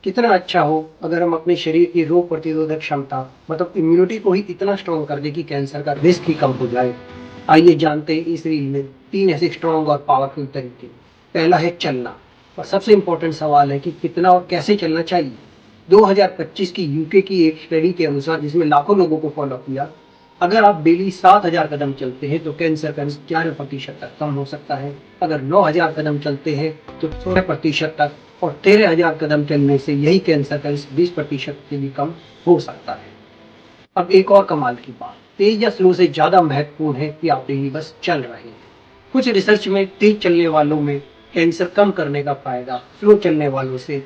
कितना अच्छा हो अगर हम अपने शरीर की रोग प्रतिरोधक क्षमता मतलब इम्यूनिटी को ही इतना स्ट्रॉन्ग कर दे कि कैंसर का रिस्क ही कम हो जाए। आइए जानते हैं इस रील में 3 ऐसे स्ट्रॉन्ग और पावरफुल तरीके। पहला है चलना। और सबसे इम्पोर्टेंट सवाल है कि कितना और कैसे चलना चाहिए। 2025 की यूके की एक स्टडी के अनुसार, जिसमें लाखों लोगों को फॉलो किया, अगर आप डेली 7,000 कदम चलते हैं तो कैंसर का रिस्क 11% तक कम हो सकता है। अगर 9,000 कदम चलते हैं तो 16% तक, और 13,000 कदम चलने से यही कैंसर का रिस्क 20% से भी कम हो सकता है। अब एक और कमाल की बात, तेज या स्लो से ज्यादा महत्वपूर्ण है कि आप डेली बस चल रहे हैं। कुछ रिसर्च में तेज चलने वालों में कैंसर कम करने का फायदा स्लो चलने वालों से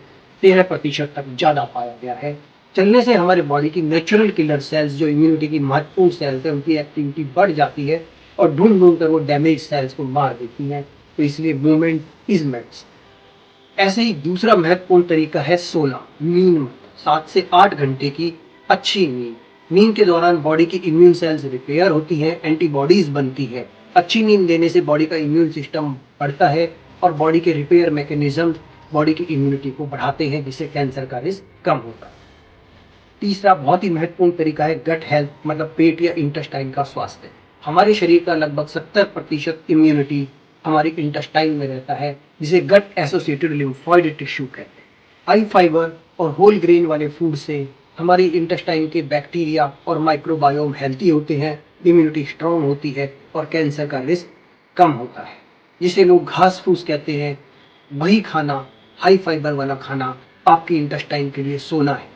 13% तक ज्यादा पाया गया है। चलने से हमारे बॉडी की नेचुरल किलर सेल्स, जो इम्यूनिटी की महत्वपूर्ण सेल्स है, उनकी एक्टिविटी बढ़ जाती है और ढूंढ ढूंढ कर वो डैमेज सेल्स को मार देती है। तो इसलिए मूवमेंट इज मेडिसिन। ऐसे ही दूसरा महत्वपूर्ण तरीका है सोना, नींद। 7 से 8 घंटे की अच्छी नींद। नींद के दौरान बॉडी की इम्यून सेल्स रिपेयर होती हैं, एंटीबॉडीज बनती है। अच्छी नींद लेने से बॉडी का इम्यून सिस्टम बढ़ता है और बॉडी के रिपेयर मैकेनिज्म बॉडी की इम्यूनिटी को बढ़ाते हैं, जिससे कैंसर का रिस्क कम होता है। तीसरा बहुत ही महत्वपूर्ण तरीका है गट हेल्थ, मतलब पेट या इंटेस्टाइन का स्वास्थ्य। हमारे शरीर का लगभग 70% इम्यूनिटी हमारी इंटेस्टाइन में रहता है, जिसे गट एसोसिएटेड लिम्फोइड टिश्यू कहते हैं। हाई फाइबर और होल ग्रेन वाले फूड से हमारी इंटेस्टाइन के बैक्टीरिया और माइक्रोबायोम हेल्थी होते हैं, इम्यूनिटी स्ट्रांग होती है और कैंसर का रिस्क कम होता है। जिसे लोग घास फूस कहते हैं, वही खाना, हाई फाइबर वाला खाना आपकी इंटेस्टाइन के लिए सोना है।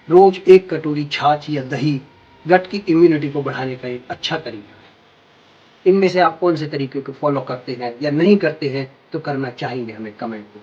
रोज एक कटोरी छाछ या दही गट की इम्यूनिटी को बढ़ाने का एक अच्छा तरीका है। इनमें से आप कौन से तरीके को फॉलो करते हैं या नहीं करते हैं, तो करना चाहेंगे हमें कमेंट में।